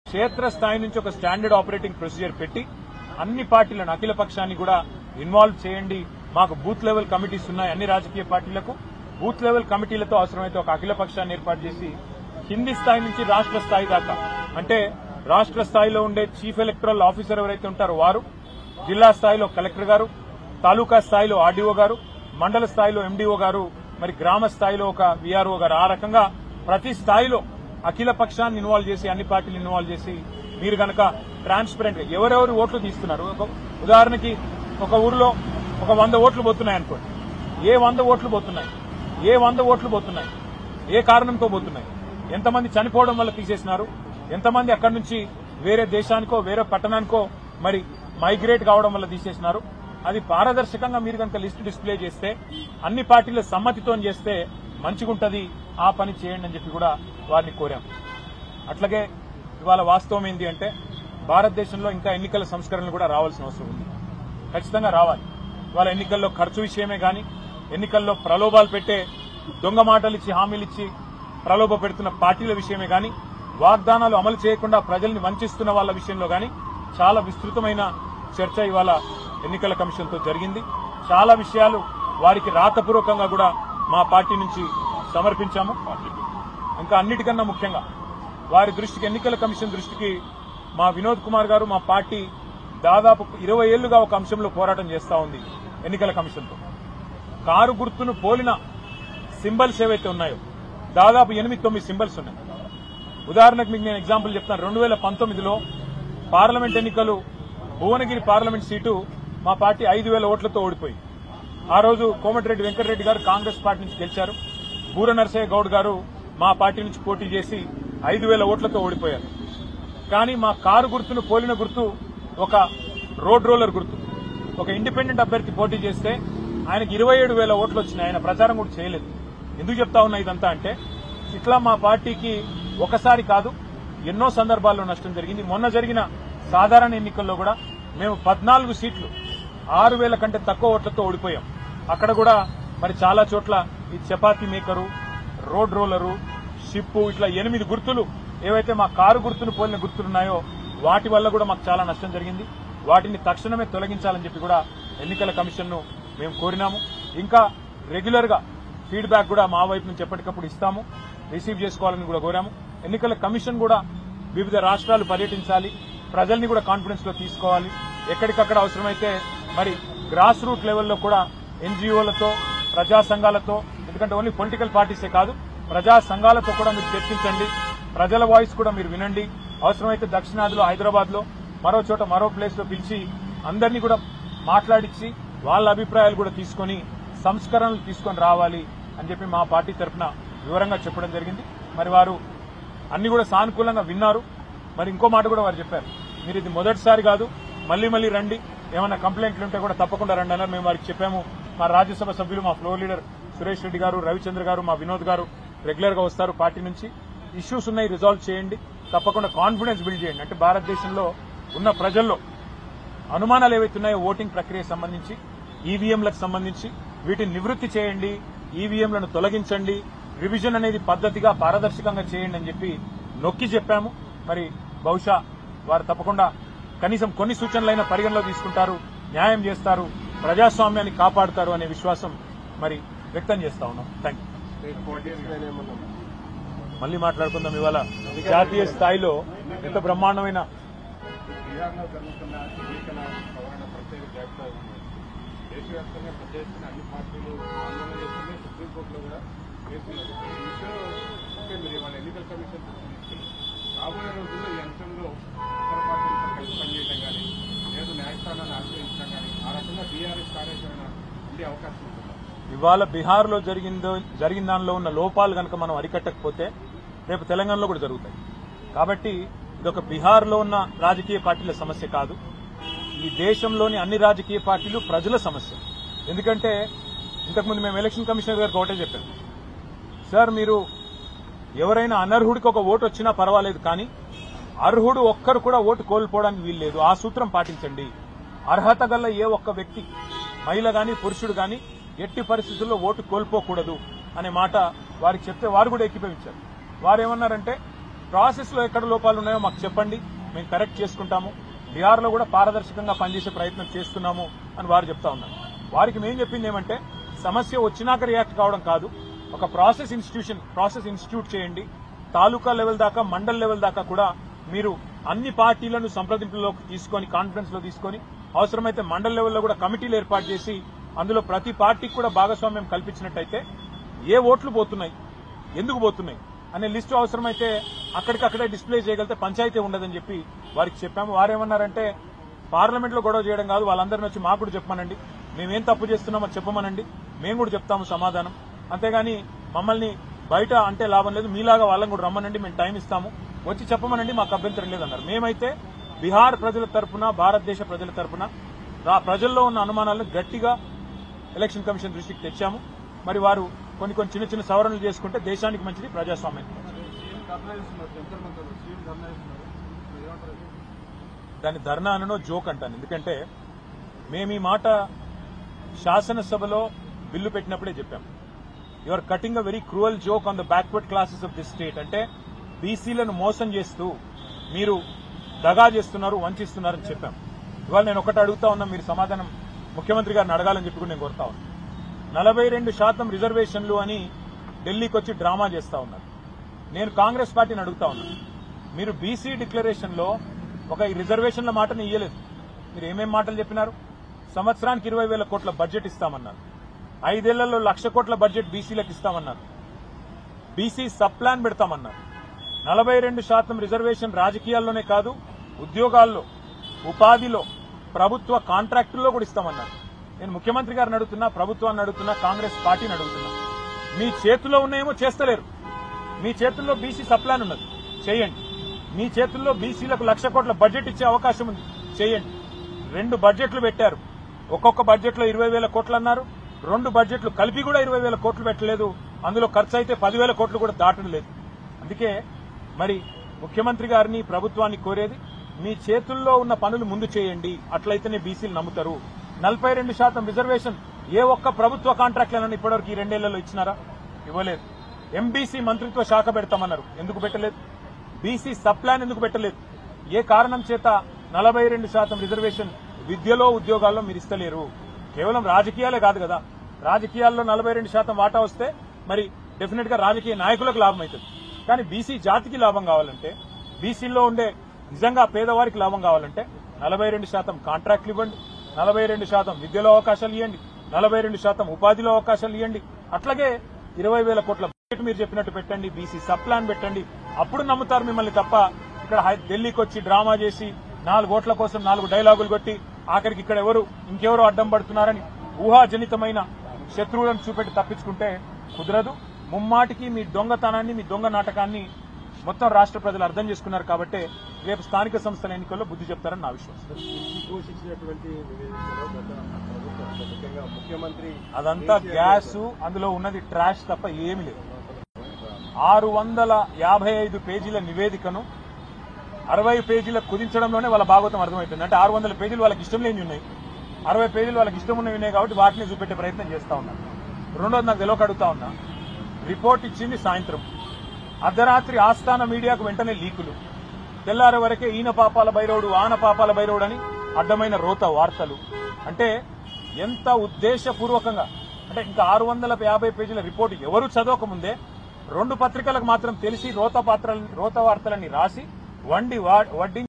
క్షేత్రస్థాయి నుంచి ఒక స్టాండర్డ్ ఆపరేటింగ్ ప్రొసీజర్ పెట్టి అన్ని పార్టీలను అఖిల పక్షాన్ని కూడా ఇన్వాల్వ్ చేయండి. మాకు బూత్ లెవెల్ కమిటీస్ ఉన్నాయి. అన్ని రాజకీయ పార్టీలకు బూత్ లెవెల్ కమిటీలతో అవసరమైతే ఒక అఖిల పక్షాన్ని ఏర్పాటు చేసి కింది స్థాయి నుంచి రాష్ట్ర స్థాయి దాకా, అంటే రాష్ట్ర స్థాయిలో ఉండే చీఫ్ ఎలక్టరల్ ఆఫీసర్ ఎవరైతే ఉంటారో వారు, జిల్లా స్థాయిలో కలెక్టర్ గారు, తాలూకా స్థాయిలో ఆర్డీఓ గారు, మండల స్థాయిలో ఎండీఓ గారు, మరి గ్రామ స్థాయిలో ఒక వీఆర్ఓ గారు, ఆ రకంగా ప్రతి స్థాయిలో అఖిల పక్షాన్ని ఇన్వాల్వ్ చేసి అన్ని పార్టీలు ఇన్వాల్వ్ చేసి మీరు గనక ట్రాన్స్పరెంట్ గా ఎవరెవరు ఓట్లు తీస్తున్నారు. ఉదాహరణకి ఒక ఊరిలో ఒక 100 ఓట్లు పోతున్నాయి అనుకోండి. ఏ 100 ఓట్లు పోతున్నాయి, ఏ కారణంతో పోతున్నాయి, ఎంతమంది చనిపోవడం వల్ల తీసేసినారు, ఎంతమంది అక్కడి నుంచి వేరే దేశానికో వేరే పట్టణానికో మరి మైగ్రేట్ కావడం వల్ల తీసేసినారు. అది పారదర్శకంగా మీరు కనుక లిస్టు డిస్ప్లే చేస్తే అన్ని పార్టీల సమ్మతితో చేస్తే మంచిగుంటది. ఆ పని చేయండి అని చెప్పి కూడా వారిని కోరాం. అట్లాగే ఇవాళ వాస్తవం ఏంటి అంటే భారతదేశంలో ఇంకా ఎన్నికల సంస్కరణలు కూడా రావాల్సిన అవసరం ఉంది. ఖచ్చితంగా రావాలి. ఇవాళ ఎన్నికల్లో ఖర్చు విషయమే గాని, ఎన్నికల్లో ప్రలోభాలు పెట్టే దొంగ మాటలు ఇచ్చి హామీలు ఇచ్చి ప్రలోభ పెడుతున్న పార్టీల విషయమే గాని, వాగ్దానాలు అమలు చేయకుండా ప్రజల్ని వంచిస్తున్న వాళ్ళ విషయంలో గాని చాలా విస్తృతమైన చర్చ ఇవాళ ఎన్నికల కమిషన్తో జరిగింది. చాలా విషయాలు వారికి రాతపూర్వకంగా కూడా మా పార్టీ నుంచి సమర్పించాము. ఇంకా అన్నిటికన్నా ముఖ్యంగా వారి దృష్టికి, ఎన్నికల కమిషన్ దృష్టికి మా వినోద్ కుమార్ గారు, మా పార్టీ దాదాపు 20 ఏళ్లుగా ఒక అంశంలో పోరాటం చేస్తా ఉంది. ఎన్నికల కమిషన్తో కారు గుర్తును పోలిన సింబల్స్ ఏవైతే ఉన్నాయో దాదాపు 8-9 సింబల్స్ ఉన్నాయి. ఉదాహరణకు మీకు నేను ఎగ్జాంపుల్ చెప్తాను. 2019లో పార్లమెంట్ ఎన్నికలు భువనగిరి పార్లమెంట్ సీటు మా పార్టీ 5,000 ఓట్లతో ఓడిపోయింది. ఆ రోజు కోమటిరెడ్డి వెంకటరెడ్డి గారు కాంగ్రెస్ పార్టీ నుంచి గెలిచారు. బూర నరసయ్య గౌడ్ గారు మా పార్టీ నుంచి పోటీ చేసి 5,000 ఓట్లతో ఓడిపోయారు. కానీ మా కారు గుర్తును పోలిన గుర్తు ఒక రోడ్ రోలర్ గుర్తు. ఒక ఇండిపెండెంట్ అభ్యర్థి పోటీ చేస్తే ఆయనకి 27,000 ఓట్లు వచ్చినాయి. ఆయన ప్రచారం కూడా చేయలేదు. ఎందుకు చెప్తా ఉన్నా ఇదంతా అంటే ఇట్లా మా పార్టీకి ఒకసారి కాదు ఎన్నో సందర్భాల్లో నష్టం జరిగింది. మొన్న జరిగిన సాధారణ ఎన్నికల్లో కూడా మేము 14 సీట్లు 6,000 కంటే తక్కువ ఓట్లతో ఓడిపోయాం. అక్కడ కూడా మరి చాలా చోట్ల ఈ chapati maker, road roller, ship, ఇట్లా 8 గుర్తులు ఏవైతే మా కారు గుర్తును పోలిన గుర్తులున్నాయో వాటి వల్ల కూడా మాకు చాలా నష్టం జరిగింది. వాటిని తక్షణమే తొలగించాలని చెప్పి కూడా ఎన్నికల కమిషన్ను మేము కోరినాము. ఇంకా రెగ్యులర్ గా ఫీడ్బ్యాక్ కూడా మా వైపు నుంచి ఎప్పటికప్పుడు ఇస్తాము, రిసీవ్ చేసుకోవాలని కూడా కోరాము. ఎన్నికల కమిషన్ కూడా వివిధ రాష్ట్రాలు పర్యటించాలి, ప్రజల్ని కూడా కాన్ఫిడెన్స్ లో తీసుకోవాలి. ఎక్కడికక్కడ అవసరమైతే మరి గ్రాస్ రూట్ లెవెల్లో కూడా ఎన్జీఓలతో, ప్రజా సంఘాలతో, ఎందుకంటే ఓన్లీ పొలిటికల్ పార్టీసే కాదు ప్రజా సంఘాలతో కూడా మీరు చర్చించండి. ప్రజల వాయిస్ కూడా మీరు వినండి. అవసరమైతే దక్షిణాదిలో, హైదరాబాద్ లో, మరో చోట, మరో ప్లేస్ లో పిలిచి అందరినీ కూడా మాట్లాడించి వాళ్ళ అభిప్రాయాలు కూడా తీసుకుని సంస్కరణలు తీసుకొని రావాలి అని చెప్పి మా పార్టీ తరఫున వివరంగా చెప్పడం జరిగింది. మరి వారు అన్ని కూడా సానుకూలంగా విన్నారు. మరి ఇంకో మాట కూడా వారు చెప్పారు, మీరు ఇది మొదటిసారి కాదు, మళ్లీ మళ్లీ రండి, ఏమైనా కంప్లైంట్లు ఉంటే కూడా తప్పకుండా రండి అన్నారు. మేము వారికి చెప్పాము. మా రాజ్యసభ సభ్యులు, మా ఫ్లోర్ లీడర్ సురేష్ రెడ్డి గారు, రవిచంద్ర గారు, మా వినోద్ గారు రెగ్యులర్ గా వస్తారు పార్టీ నుంచి. ఇష్యూస్ ఉన్నాయి, రిజాల్వ్ చేయండి, తప్పకుండా కాన్ఫిడెన్స్ బిల్డ్ చేయండి. అంటే భారతదేశంలో ఉన్న ప్రజల్లో అనుమానాలు ఏవైతున్నాయో ఓటింగ్ ప్రక్రియకు సంబంధించి, ఈవీఎంలకు సంబంధించి వీటిని నివృత్తి చేయండి, ఈవీఎంలను తొలగించండి, రివిజన్ అనేది పద్ధతిగా పారదర్శకంగా చేయండి అని చెప్పి నొక్కి చెప్పాము. మరి బహుశా వారు తప్పకుండా కనీసం కొన్ని సూచనలైనా పరిగణలో తీసుకుంటారు, న్యాయం చేస్తారు, ప్రజాస్వామ్యాన్ని కాపాడుతారు అనే విశ్వాసం మరి వ్యక్తం చేస్తా ఉన్నాం. Thank you. మళ్లీ మాట్లాడుకుందాం. ఇవాళ జాతీయ స్థాయిలో ఎంత బ్రహ్మాండమైన దేశవ్యాప్తంగా పెద్ద ఎత్తున అన్ని పార్టీలు ఆందోళన చేస్తుంది. సుప్రీంకోర్టులో కూడా కేసులు మీరు ఇవాళ ఎన్నికల కమిషన్ తీసుకెళ్ళి రాబోయే రోజుల్లో ఈ అంశంలో ఇతర పార్టీలతో కలిసి పనిచేయడం కానీ, లేదు న్యాయస్థానాన్ని ఆశ్రయించడం కానీ, ఆ రకంగా బీఆర్ఎస్ కార్యాచరణ ఉండే అవకాశం ఉంటుంది. ఇవాళ బీహార్ లో జరిగిన దానిలో ఉన్న లోపాలు కనుక మనం అరికట్టకపోతే రేపు తెలంగాణలో కూడా జరుగుతాయి. కాబట్టి ఇదొక బీహార్ లో ఉన్న రాజకీయ పార్టీల సమస్య కాదు, ఈ దేశంలోని అన్ని రాజకీయ పార్టీలు ప్రజల సమస్య. ఎందుకంటే ఇంతకుముందు మేము ఎలక్షన్ కమిషనర్ గారికి ఒకటే చెప్పాము, సార్ మీరు ఎవరైనా అనర్హుడికి ఒక ఓటు వచ్చినా పర్వాలేదు, కానీ అర్హుడు ఒక్కరు కూడా ఓటు కోల్పోవడానికి వీల్లేదు. ఆ సూత్రం పాటించండి. అర్హత గల ఏ ఒక్క వ్యక్తి, మహిళ గాని పురుషుడు గాని ఎట్టి పరిస్థితుల్లో ఓటు కోల్పోకూడదు అనే మాట వారికి చెప్తే వారు కూడా ఏకీభవించారు. వారేమన్నారంటే ప్రాసెస్ లో ఎక్కడ లోపాలు ఉన్నాయో మాకు చెప్పండి, మేము కరెక్ట్ చేసుకుంటాము. బీహార్లో కూడా పారదర్శకంగా పనిచేసే ప్రయత్నం చేస్తున్నాము అని వారు చెప్తా ఉన్నారు. వారికి మేము చెప్పింది ఏమంటే, సమస్య వచ్చినాక రియాక్ట్ కావడం కాదు, ఒక ప్రాసెస్ ఇన్స్టిట్యూట్ చేయండి. తాలూకా లెవెల్ దాకా, మండల్ లెవెల్ దాకా కూడా మీరు అన్ని పార్టీలను సంప్రదింపులోకి తీసుకొని, కాన్ఫరెన్స్ లో తీసుకొని, అవసరమైతే మండల్ లెవెల్లో కూడా కమిటీలు ఏర్పాటు చేసి అందులో ప్రతి పార్టీకి కూడా భాగస్వామ్యం కల్పించినట్టయితే ఏ ఓట్లు పోతున్నాయి, ఎందుకు పోతున్నాయి అనే లిస్టు అవసరమైతే అక్కడికక్కడే డిస్ప్లే చేయగలిగితే పంచాయతీ ఉండదని చెప్పి వారికి చెప్పాము. వారేమన్నారంటే, పార్లమెంట్ లో గొడవ చేయడం కాదు, వాళ్ళందరినీ వచ్చి మాకు కూడా చెప్పమనండి, మేమేం తప్పు చేస్తున్నామో చెప్పమనండి, మేము కూడా చెప్తాము సమాధానం. అంతేగాని మమ్మల్ని బయట అంటే లాభం లేదు, మీలాగా వాళ్ళని కూడా రమ్మనండి, మేము టైం ఇస్తాము, వచ్చి చెప్పమనండి, మాకు అభ్యంతరం లేదన్నారు. మేమైతే బీహార్ ప్రజల తరపున, భారతదేశ ప్రజల తరపున ప్రజల్లో ఉన్న అనుమానాలను గట్టిగా ఎలక్షన్ కమిషన్ దృష్టికి తెచ్చాము. మరి వారు కొన్ని చిన్న చిన్న సవరణలు చేసుకుంటే దేశానికి మంచిది, ప్రజాస్వామ్యం. దాన్ని ధర్నా అనో జోక్ అంటాను. ఎందుకంటే మేము ఈ మాట శాసనసభలో బిల్లు పెట్టినప్పుడే చెప్పాం. You are cutting a very cruel joke on the backward classes of this state. అంటే బీసీలను మోసం చేస్తూ మీరు దగా చేస్తున్నారు, వంచిస్తున్నారని చెప్పాం. ఇవాళ నేను ఒకటి అడుగుతా ఉన్నా, మీరు సమాధానం ముఖ్యమంత్రి గారిని అడగాలని చెప్పి కూడా నేను కోరుతా ఉన్నా. 42% రిజర్వేషన్లు అని ఢిల్లీకి వచ్చి డ్రామా చేస్తా ఉన్నారు. నేను కాంగ్రెస్ పార్టీని అడుగుతా ఉన్నా, మీరు బీసీ డిక్లరేషన్ లో ఒక రిజర్వేషన్ల మాటని ఇయ్యలేదు. మీరు ఏమేం మాటలు చెప్పినారు? సంవత్సరానికి 20,000 కోట్ల బడ్జెట్ ఇస్తామన్నారు, 5 ఏళ్లలో 1,00,000 కోట్ల బడ్జెట్ బీసీలకు ఇస్తామన్నారు, బీసీ సబ్ ప్లాన్ పెడతామన్నారు. 42% రిజర్వేషన్ రాజకీయాల్లోనే కాదు, ఉద్యోగాల్లో, ఉపాధిలో, ప్రభుత్వ కాంట్రాక్టుల్లో కూడా ఇస్తామన్నారు. నేను ముఖ్యమంత్రి గారిని అడుగుతున్నా, ప్రభుత్వాన్ని అడుగుతున్నా, కాంగ్రెస్ పార్టీని అడుగుతున్నా, మీ చేతుల్లో ఉన్నాయేమో చేస్తలేరు. మీ చేతుల్లో బీసీ సబ్ ప్లాన్ ఉన్నది, చేయండి. మీ చేతుల్లో బీసీలకు 1,00,000 కోట్ల బడ్జెట్ ఇచ్చే అవకాశం ఉంది, చేయండి. 2 బడ్జెట్లు పెట్టారు, ఒక్కొక్క బడ్జెట్లో 20,000 కోట్లు అన్నారు. 2 బడ్జెట్లు కలిపి కూడా 20,000 కోట్లు పెట్టలేదు. అందులో ఖర్చు అయితే 10,000 కోట్లు కూడా దాటం లేదు. అందుకే మరి ముఖ్యమంత్రి గారిని, ప్రభుత్వాన్ని కోరేది, మీ చేతుల్లో ఉన్న పనులు ముందు చేయండి, అట్లయితేనే బీసీలు నమ్ముతారు. 42% రిజర్వేషన్ ఏ ఒక్క ప్రభుత్వ కాంట్రాక్ట్లను ఇప్పటివరకు ఈ 2 ఏళ్లలో ఇచ్చినారా? ఇవ్వలేదు. ఎంబీసీ మంత్రిత్వ శాఖ పెడతామన్నారు, ఎందుకు పెట్టలేదు? బీసీ సబ్ ప్లాన్ ఎందుకు పెట్టలేదు? ఏ కారణం చేత 42% రిజర్వేషన్ విద్యలో, ఉద్యోగాల్లో మీరు ఇస్తలేరు? కేవలం రాజకీయాలే కాదు కదా, రాజకీయాల్లో 42% వాటా వస్తే మరి డెఫినెట్ గా రాజకీయ నాయకులకు లాభం అవుతుంది. కానీ బీసీ జాతికి లాభం కావాలంటే, బీసీల్లో ఉండే నిజంగా పేదవారికి లాభం కావాలంటే 42% కాంట్రాక్ట్లు ఇవ్వండి, 42% విద్యలో అవకాశాలు ఇవ్వండి, 42% ఉపాధిలో అవకాశాలు ఇవ్వండి. అట్లాగే 20,000 కోట్ల బడ్జెట్ మీరు చెప్పినట్టు పెట్టండి, బీసీ సబ్ ప్లాన్ పెట్టండి. అప్పుడు నమ్ముతారు మిమ్మల్ని తప్ప ఇక్కడ ఢిల్లీకి వచ్చి డ్రామా చేసి 4 ఓట్ల కోసం 4 డైలాగులు కొట్టి ఆఖరికి ఇక్కడ ఇంకెవరో అడ్డం పడుతున్నారని ఊహాజనితమైన శత్రువులను చూపెట్టి తప్పించుకుంటే కుదరదు. ముమ్మాటికి మీ దొంగతనాన్ని, మీ దొంగ నాటకాన్ని మొత్తం రాష్ట్ర ప్రజలు అర్థం చేసుకున్నారు. కాబట్టి రేపు స్థానిక సంస్థల ఎన్నికల్లో బుద్ధి చెప్తారని నా విశ్వాసం. అదంతా గ్యాస్, అందులో ఉన్నది ట్రాష్ తప్ప ఏమీ లేదు. 655 పేజీల నివేదికను 60 పేజీల కుదించడంలోనే వాళ్ళ భాగవతం అర్థమైపోయింది. అంటే 600 పేజీలు వాళ్ళకి ఇష్టం లేని ఉన్నాయి, 60 పేజీలు వాళ్ళకి ఇష్టం ఉన్నవి ఉన్నాయి కాబట్టి వాటిని చూపెట్టే ప్రయత్నం చేస్తా ఉన్నారు. రెండోది నాకు తెలియక అడుగుతా ఉన్నా, రిపోర్ట్ ఇచ్చింది సాయంత్రం, అర్ధరాత్రి ఆస్థాన మీడియాకు వెంటనే లీకులు, తెల్లారే వరకే ఈయన పాపాల బైరవుడు, ఆన పాపాల బైరవుడు అని అడ్డమైన రోత వార్తలు. అంటే ఎంత ఉద్దేశపూర్వకంగా, అంటే ఇంకా 650 పేజీల రిపోర్టు ఎవరు చదవకముందే 2 పత్రికలకు మాత్రం తెలిసి రోత వార్తలని రాసి వడ్డీ